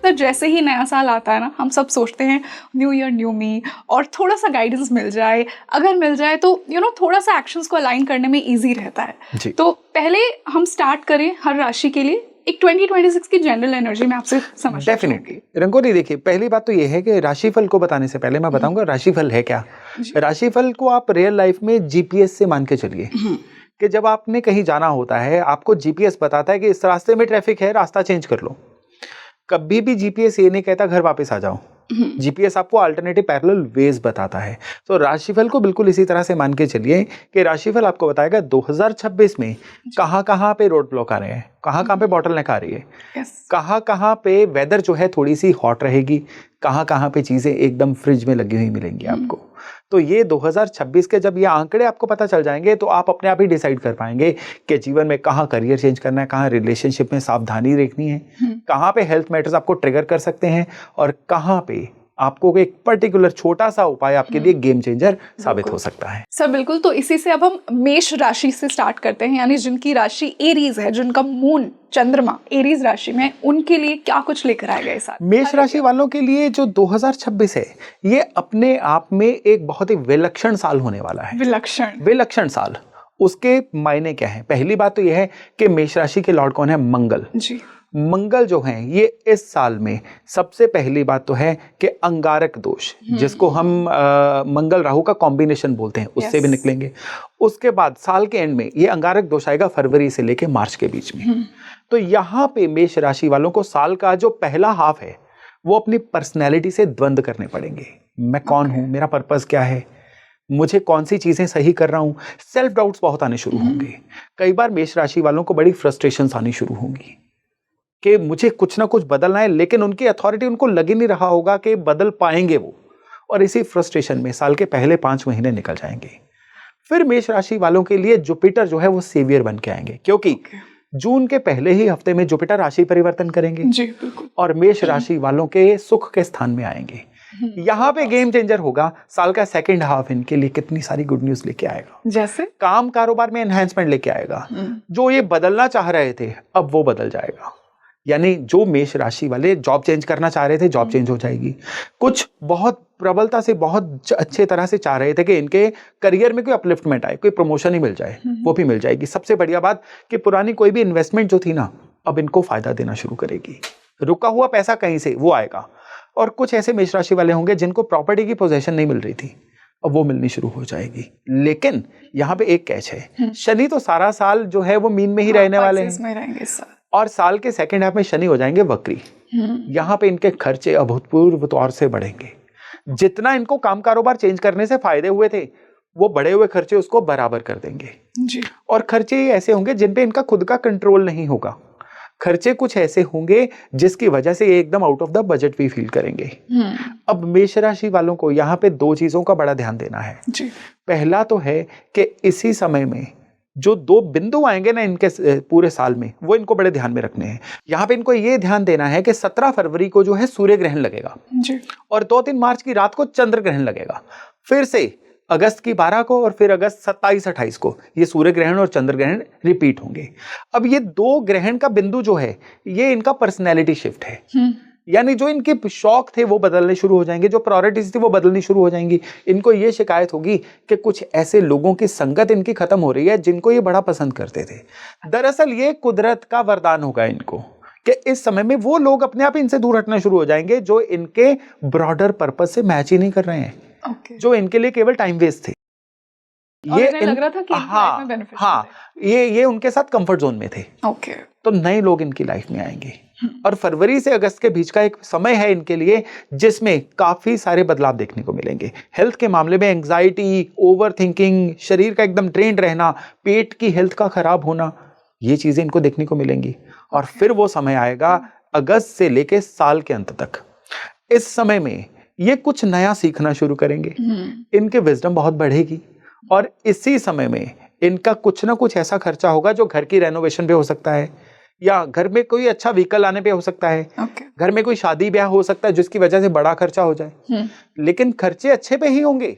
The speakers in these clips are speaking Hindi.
तो जैसे ही नया साल आता है ना, हम सब सोचते हैं न्यू ईयर न्यू मी, और थोड़ा सा गाइडेंस मिल जाए, अगर मिल जाए तो थोड़ा सा एक्शंस को अलाइन करने में ईजी रहता है। तो पहले हम स्टार्ट करें हर राशि के लिए एक 2026 की जनरल एनर्जी में आपसे समझ। डेफिनेटली रंगोली, देखिए पहली बात तो ये है कि राशिफल को बताने से पहले मैं बताऊंगा राशिफल है क्या। राशिफल को आप रियल लाइफ में जीपीएस से मान के चलिए कि जब आपने कहीं जाना होता है, आपको जीपीएस बताता है कि इस रास्ते में ट्रैफिक है, रास्ता चेंज कर लो। कभी भी जीपीएस ये नहीं कहता घर वापस आ जाओ। जीपीएस आपको अल्टरनेटिव पैरेलल वेज बताता है। तो राशिफल को बिल्कुल इसी तरह से मान के चलिए कि राशिफल आपको बताएगा 2026 में कहाँ पे रोड ब्लॉक आ रहे हैं, कहाँ पे बॉटलनेक आ रही है, कहाँ पे वेदर जो है थोड़ी सी हॉट रहेगी, कहाँ पे चीजें एकदम फ्रिज में लगी हुई मिलेंगी आपको। तो ये 2026 के जब ये आंकड़े आपको पता चल जाएंगे तो आप अपने आप ही डिसाइड कर पाएंगे कि जीवन में कहाँ करियर चेंज करना है, कहाँ रिलेशनशिप में सावधानी रखनी है, कहाँ पे हेल्थ मैटर्स आपको ट्रिगर कर सकते हैं, और कहाँ पे आपको एक पर्टिकुलर छोटा सा उपाय आपके लिए गेम चेंजर साबित हो सकता है। सर बिल्कुल, तो इसी से अब हम मेष राशि से स्टार्ट करते हैं, यानी जिनकी राशि एरीज है, जिनका मून चंद्रमा एरीज राशि में, उनके लिए क्या कुछ लेकर आएगा इस साल? मेष राशि वालों के लिए जो 2026 है ये अपने आप में एक बहुत ही विलक्षण साल होने वाला है। विलक्षण साल, उसके मायने क्या है? पहली बात तो यह है कि मेष राशि के लॉर्ड कौन है? मंगल जी। मंगल जो हैं ये इस साल में सबसे पहली बात तो है कि अंगारक दोष, जिसको हम मंगल राहु का कॉम्बिनेशन बोलते हैं, उससे भी निकलेंगे। उसके बाद साल के एंड में ये अंगारक दोष आएगा फरवरी से लेके मार्च के बीच में। तो यहाँ पे मेष राशि वालों को साल का जो पहला हाफ है वो अपनी पर्सनैलिटी से द्वंद्व करने पड़ेंगे। मैं कौन हूँ, मेरा पर्पस क्या है, मुझे कौन सी चीजें सही कर रहा हूँ, सेल्फ डाउट्स बहुत आने शुरू होंगे। कई बार मेष राशि वालों को बड़ी फ्रस्ट्रेशंस आनी शुरू होंगी कि मुझे कुछ ना कुछ बदलना है, लेकिन उनकी अथॉरिटी उनको लग ही नहीं रहा होगा कि बदल पाएंगे वो, और इसी फ्रस्ट्रेशन में साल के पहले 5 महीने निकल जाएंगे। फिर मेष राशि वालों के लिए जुपिटर जो है वो सेवियर बन के आएंगे, क्योंकि जून के पहले ही हफ्ते में जुपिटर राशि परिवर्तन करेंगे जी, और मेष राशि वालों के सुख के स्थान में आएंगे। यहाँ पे गेम चेंजर होगा साल का सेकंड हाफ। इनके लिए कितनी सारी गुड न्यूज लेके आएगा, जैसे काम कारोबार में एनहांसमेंट लेके आएगा। जो ये बदलना चाह रहे थे अब वो बदल जाएगा, यानी जो मेष राशि वाले जॉब चेंज करना चाह रहे थे जॉब चेंज हो जाएगी। कुछ बहुत प्रबलता से बहुत अच्छे तरह से चाह रहे थे कि इनके करियर में कोई अपलिफ्टमेंट आए, कोई प्रमोशन ही मिल जाए, वो भी मिल जाएगी। सबसे बढ़िया बात कि पुरानी कोई भी इन्वेस्टमेंट जो थी ना, अब इनको फायदा देना शुरू करेगी। रुका हुआ पैसा कहीं से वो आएगा। और कुछ ऐसे मेष राशि वाले होंगे जिनको प्रॉपर्टी की पोजेशन नहीं मिल रही थी, अब वो मिलनी शुरू हो जाएगी। लेकिन यहाँ पे एक कैच है, शनि तो सारा साल जो है वो मीन में ही रहने वाले हैं, और साल के सेकंड हाफ में शनि हो जाएंगे वक्री। यहाँ पे इनके खर्चे अभूतपूर्व तौर से बढ़ेंगे। जितना इनको काम कारोबार चेंज करने से फायदे हुए थे, वो बढ़े हुए खर्चे उसको बराबर कर देंगे जी। और खर्चे ऐसे होंगे जिन पे इनका खुद का कंट्रोल नहीं होगा। खर्चे कुछ ऐसे होंगे जिसकी वजह से ये एकदम आउट ऑफ द बजट भी फील करेंगे। अब मेष राशि वालों को यहाँ पे 2 चीजों का बड़ा ध्यान देना है जी। पहला तो है कि इसी समय में जो 2 बिंदु आएंगे ना इनके पूरे साल में, वो इनको बड़े ध्यान में रखने हैं। यहाँ पे इनको ये ध्यान देना है कि 17 फरवरी को जो है सूर्य ग्रहण लगेगा जी। और 2-3 मार्च की रात को चंद्र ग्रहण लगेगा। फिर से अगस्त की 12 को और फिर अगस्त 27-28 को ये सूर्य ग्रहण और चंद्र ग्रहण रिपीट होंगे। अब ये 2 ग्रहण का बिंदु जो है ये इनका पर्सनैलिटी शिफ्ट है, यानी जो इनके शौक थे वो बदलने शुरू हो जाएंगे, जो प्रायोरिटीज थी वो बदलनी शुरू हो जाएंगी। इनको ये शिकायत होगी कि कुछ ऐसे लोगों की संगत इनकी खत्म हो रही है जिनको ये बड़ा पसंद करते थे। दरअसल ये कुदरत का वरदान होगा इनको कि इस समय में वो लोग अपने आप इनसे दूर हटना शुरू हो जाएंगे जो इनके ब्रॉडर पर्पस से मैच ही नहीं कर रहे हैं, जो इनके लिए केवल टाइम वेस्ट थे। ये लग रहा था कि ये उनके साथ कंफर्ट जोन में थे। तो नए लोग इनकी लाइफ में आएंगे और फरवरी से अगस्त के बीच का एक समय है इनके लिए जिसमें काफी सारे बदलाव देखने को मिलेंगे। हेल्थ के मामले में एंजाइटी, ओवर थिंकिंग, शरीर का एकदम ड्रेन्ड रहना, पेट की हेल्थ का खराब होना, ये चीजें इनको देखने को मिलेंगी। और फिर वो समय आएगा अगस्त से लेके साल के अंत तक। इस समय में ये कुछ नया सीखना शुरू करेंगे, इनके विजडम बहुत बढ़ेगी और इसी समय में इनका कुछ ना कुछ ऐसा खर्चा होगा जो घर की रेनोवेशन पे हो सकता है, या घर में कोई अच्छा व्हीकल लाने पे हो सकता है, घर में कोई शादी ब्याह हो सकता है जिसकी वजह से बड़ा खर्चा हो जाए। लेकिन खर्चे अच्छे पे ही होंगे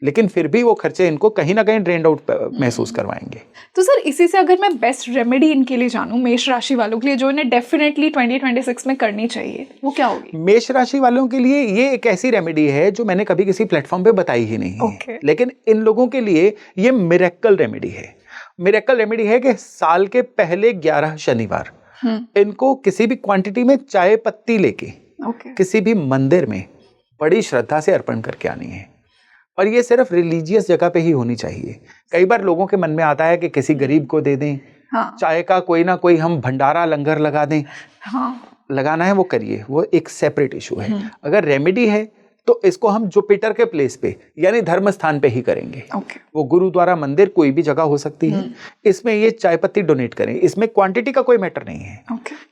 लेकिन फिर भी वो खर्चे इनको कहीं ना कहीं ड्रेन्ड आउट महसूस करवाएंगे। तो सर इसी से अगर मैं बेस्ट रेमेडी इनके लिए जानूं, मेष राशि वालों के लिए, जो इन्हें डेफिनेटली 2026 में करनी चाहिए, वो क्या होगी? मेष राशि वालों के लिए ये एक ऐसी रेमेडी है जो मैंने कभी किसी प्लेटफॉर्म पे बताई ही नहीं है, लेकिन इन लोगों के लिए ये मिरेकल रेमेडी है। मिरेकल रेमेडी है कि साल के पहले 11 शनिवार इनको किसी भी क्वांटिटी में चाय पत्ती लेके किसी भी मंदिर में बड़ी श्रद्धा से अर्पण करके आनी है। और ये सिर्फ रिलीजियस जगह पे ही होनी चाहिए। कई बार लोगों के मन में आता है कि किसी गरीब को दे दें, चाय का कोई ना कोई हम भंडारा लंगर लगा दें। लगाना है वो करिए, वो एक सेपरेट इशू है। अगर रेमेडी है तो इसको हम जुपिटर के प्लेस पे यानी धर्म स्थान पे ही करेंगे। वो गुरुद्वारा, मंदिर, कोई भी जगह हो सकती है। इसमें ये चाय पत्ती डोनेट करें। इसमें क्वांटिटी का कोई मैटर नहीं है,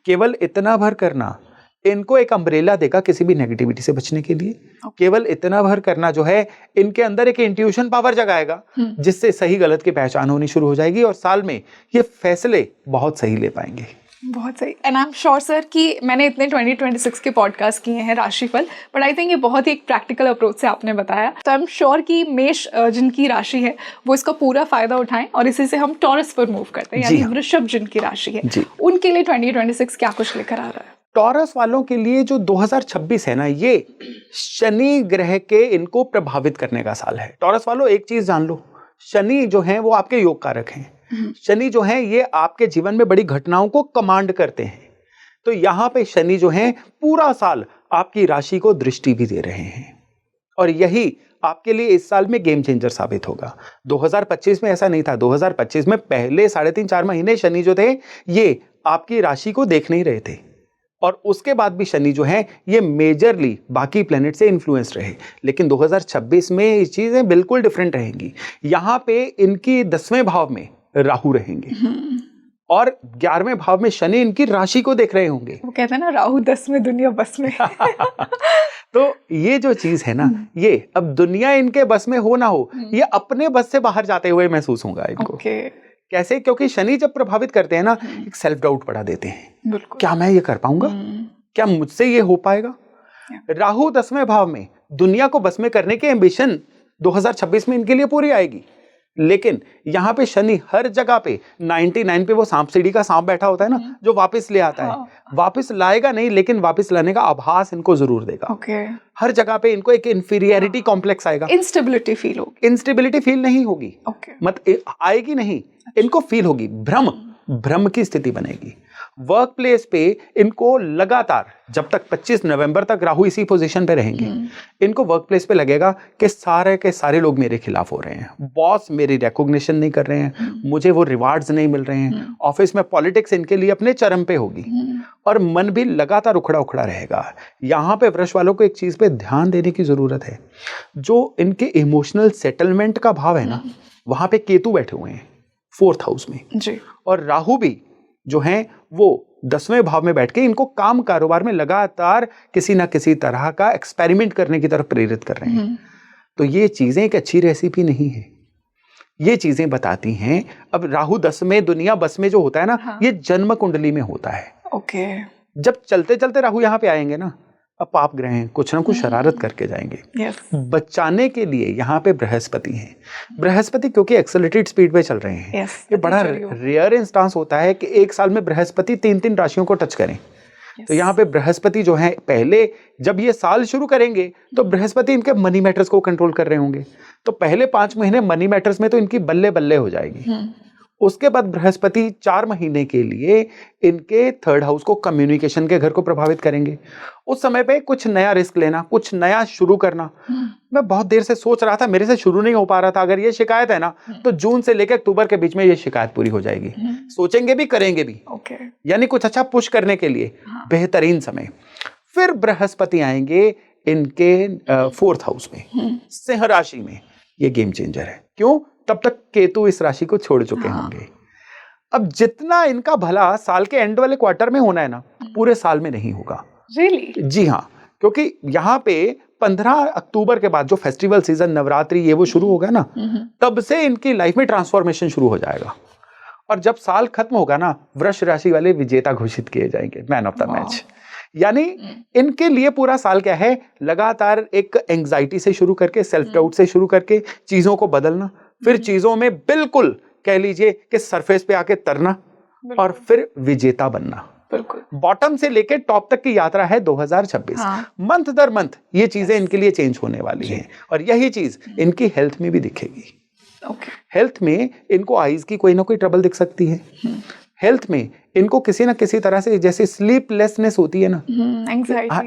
केवल इतना भर करना इनको एक अम्ब्रेला देगा किसी भी नेगेटिविटी से बचने के लिए। केवल इतना भर करना जो है इनके अंदर एक इंट्यूशन पावर जगाएगा, जिससे सही गलत की पहचान होनी शुरू हो जाएगी और साल में ये फैसले बहुत सही ले पाएंगे। बहुत सही। And I am sure sir कि मैंने इतने 2026 के पॉडकास्ट किए हैं राशिफल, बट आई थिंक ये बहुत ही एक प्रैक्टिकल अप्रोच से आपने बताया। तो आई एम श्योर कि मेष जिनकी राशि है वो इसका पूरा फायदा उठाएं, और इसी से हम टॉरस पर मूव करते हैं, यानी वृषभ जिनकी राशि है उनके लिए 2026 क्या कुछ लेकर आ रहा है? टॉरस वालों के लिए जो 2026 है ना, ये शनि ग्रह के इनको प्रभावित करने का साल है। टॉरस वालों एक चीज जान लो, शनि जो है वो आपके योग कारक हैं। शनि जो है ये आपके जीवन में बड़ी घटनाओं को कमांड करते हैं। तो यहाँ पे शनि जो है पूरा साल आपकी राशि को दृष्टि भी दे रहे हैं, और यही आपके लिए इस साल में गेम चेंजर साबित होगा। 2025 में ऐसा नहीं था। 2025 में पहले 3.5-4 महीने शनि जो थे ये आपकी राशि को देख नहीं रहे थे, और उसके बाद भी शनि जो है ये मेजरली बाकी प्लैनेट से इन्फ्लुएंस रहे। लेकिन 2026 में ये चीजें बिल्कुल डिफरेंट रहेंगी। यहाँ पे इनकी 10वें भाव में राहु रहेंगे और 11वें भाव में शनि इनकी राशि को देख रहे होंगे। वो कहते हैं ना, राहु 10 में दुनिया बस में। तो ये जो चीज है ना, ये अब दुनिया इनके बस में हो ना हो, ये अपने बस से बाहर जाते हुए महसूस होगा इनको। कैसे? क्योंकि शनि जब प्रभावित करते हैं ना, एक सेल्फ डाउट बढ़ा देते हैं। क्या मैं ये कर पाऊंगा? क्या मुझसे ये हो पाएगा? राहु 10वें भाव में दुनिया को बस में करने की एम्बिशन 2026 में इनके लिए पूरी आएगी। लेकिन यहाँ पे शनि हर जगह पे 99 पे वो सांप सीढ़ी का सांप बैठा होता है ना, जो वापस ले आता है। वापस लाएगा नहीं, लेकिन वापस लाने का आभास इनको जरूर देगा। हर जगह पे इनको एक इंफीरियरिटी कॉम्प्लेक्स आएगा। इंस्टेबिलिटी फील होगी। इंस्टेबिलिटी फील नहीं होगी, मत आएगी नहीं, इनको फील होगी। भ्रम की स्थिति बनेगी। वर्क प्लेस पे इनको लगातार जब तक 25 नवंबर तक राहु इसी पोजीशन पे रहेंगे, इनको वर्क प्लेस पे लगेगा कि सारे के सारे लोग मेरे खिलाफ हो रहे हैं। बॉस मेरी रिकॉग्निशन नहीं कर रहे हैं, मुझे वो रिवार्ड्स नहीं मिल रहे हैं। ऑफिस में पॉलिटिक्स इनके लिए अपने चरम पे होगी, और मन भी लगातार उखड़ा उखड़ा रहेगा। यहाँ पे वृष वालों को एक चीज पे ध्यान देने की जरूरत है। जो इनके इमोशनल सेटलमेंट का भाव है ना, वहां पे केतु बैठे हुए हैं 4th हाउस में जी, और राहु भी जो हैं वो 10वें भाव में बैठ के इनको काम कारोबार में लगातार किसी ना किसी तरह का एक्सपेरिमेंट करने की तरफ प्रेरित कर रहे हैं। तो ये चीजें एक अच्छी रेसिपी नहीं है। ये चीजें बताती हैं, अब राहु 10 में दुनिया बस में जो होता है ना, ये जन्म कुंडली में होता है। जब चलते चलते राहु यहाँ पे आएंगे ना, अब पाप ग्रह हैं, कुछ ना कुछ शरारत करके जाएंगे। बचाने के लिए यहाँ पे बृहस्पति हैं। बृहस्पति क्योंकि एक्सेलरेटेड स्पीड पे चल रहे हैं, ये बड़ा रेयर इंस्टांस होता है कि एक साल में बृहस्पति 3-3 राशियों को टच करें। तो यहाँ पे बृहस्पति जो है, पहले जब ये साल शुरू करेंगे तो बृहस्पति इनके मनी मैटर्स को कंट्रोल कर रहे होंगे। तो पहले 5 महीने मनी मैटर्स में तो इनकी बल्ले बल्ले हो जाएगी। उसके बाद बृहस्पति 4 महीने के लिए इनके 3rd हाउस को, कम्युनिकेशन के घर को प्रभावित करेंगे। उस समय पे कुछ नया रिस्क लेना, कुछ नया शुरू करना। मैं बहुत देर से सोच रहा था, मेरे से शुरू नहीं हो पा रहा था। अगर ये शिकायत है ना, तो जून से लेकर अक्टूबर के बीच में ये शिकायत पूरी हो जाएगी। सोचेंगे भी, करेंगे भी। यानी कुछ अच्छा पुश करने के लिए बेहतरीन समय। फिर बृहस्पति आएंगे इनके 4th हाउस में, सिंह राशि में। ये गेम चेंजर है। क्यों? तब तक केतु इस राशि को छोड़ चुके होंगे। अब जितना इनका भला साल के एंड वाले क्वार्टर में होना है ना, पूरे साल में नहीं होगा। जी हाँ, क्योंकि यहाँ पे 15 अक्टूबर के बाद जो फेस्टिवल सीजन, नवरात्रि, ये वो शुरू होगा ना, तब से इनकी लाइफ में ट्रांसफॉर्मेशन शुरू हो जाएगा। और जब साल खत्म होगा ना, वृष राशि वाले विजेता घोषित किए जाएंगे, मैन ऑफ द मैच। यानी इनके लिए पूरा साल क्या है, लगातार एक एंग्जाइटी से शुरू करके, सेल्फ डाउट से शुरू करके चीजों को बदलना, फिर चीजों में बिल्कुल कह लीजिए कि सरफेस पे आके तरना और फिर विजेता बनना। बिल्कुल बॉटम से लेके टॉप तक की यात्रा है 2026। मंथ दर मंथ ये चीजें इनके लिए चेंज होने वाली हैं और यही चीज इनकी हेल्थ में भी दिखेगी। हेल्थ में इनको आईज की कोई ना कोई ट्रबल दिख सकती है। हेल्थ में इनको किसी ना किसी तरह से, जैसे स्लीपलेसनेस होती है ना,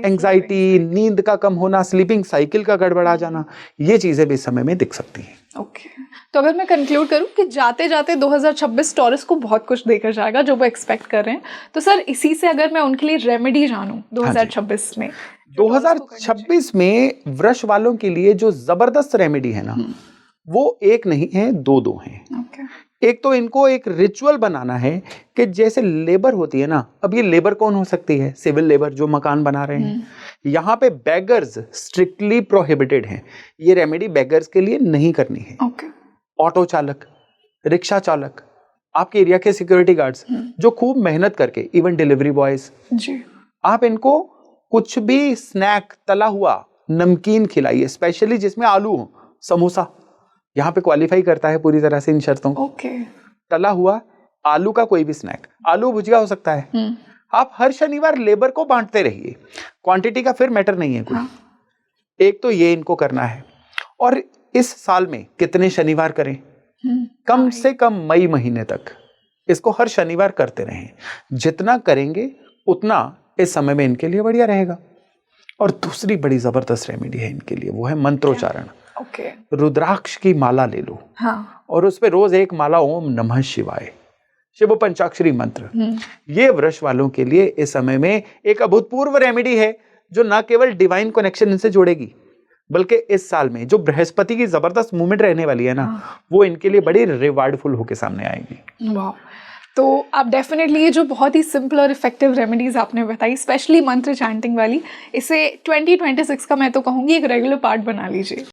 एंग्जाइटी, नींद का कम होना, स्लीपिंग साइकिल का गड़बड़ा जाना, ये चीजें भी इस समय में दिख सकती हैं। ओके तो अगर मैं कंक्लूड करूं कि जाते जाते 2026 टॉरस को बहुत कुछ देकर जाएगा जो वो एक्सपेक्ट कर रहे हैं, तो सर इसी से अगर मैं उनके लिए रेमेडी जानूं 2026 में, 2026 में वृष वालों के लिए जो जबरदस्त रेमेडी है ना, वो एक नहीं है, दो हैं। एक तो इनको एक रिचुअल बनाना है कि जैसे लेबर होती है ना, अब ये लेबर कौन हो सकती है, सिविल लेबर जो मकान बना रहे हैं, यहाँ पे बेगर्स स्ट्रिक्टली प्रोहिबिटेड हैं। ये रेमेडी बेगर्स के लिए नहीं करनी है। ऑटो चालक, रिक्शा चालक, आपके एरिया के सिक्योरिटी गार्ड्स जो खूब मेहनत करके, इवन डिलीवरी बॉयज, आप इनको कुछ भी स्नैक, तला हुआ नमकीन खिलाइए, स्पेशली जिसमें आलू हो। समोसा यहाँ पे क्वालिफाई करता है पूरी तरह से इन शर्तों। तला हुआ आलू का कोई भी स्नैक, आलू भुजिया हो सकता है। आप हर शनिवार लेबर को बांटते रहिए, क्वांटिटी का फिर मैटर नहीं है कोई। एक तो ये इनको करना है, और इस साल में कितने शनिवार करें, कम से कम मई महीने तक इसको हर शनिवार करते रहें। जितना करेंगे उतना इस समय में इनके लिए बढ़िया रहेगा। और दूसरी बड़ी जबरदस्त रेमेडी है इनके लिए, वो है मंत्रोच्चारण। रुद्राक्ष की माला ले लो, और उस पे रोज एक माला ओम नमः शिवाय, शिव पंचाक्षरी मंत्र। ये वृष वालों के लिए इस समय में एक अभूतपूर्व रेमेडी है, जो न केवल डिवाइन कनेक्शन इनसे जोड़ेगी, बल्कि इस साल में जो बृहस्पति की जबरदस्त मूवमेंट रहने वाली है ना, वो इनके लिए बड़ी रिवार्डफुल होके सामने आएगी। वाह, तो आप डेफिनेटली ये जो बहुत ही सिंपल और इफेक्टिव रेमेडीज आपने बताई, स्पेशली मंत्र चैंटिंग वाली, इसे 2026 का मैं तो कहूँगी एक रेगुलर पार्ट बना लीजिए।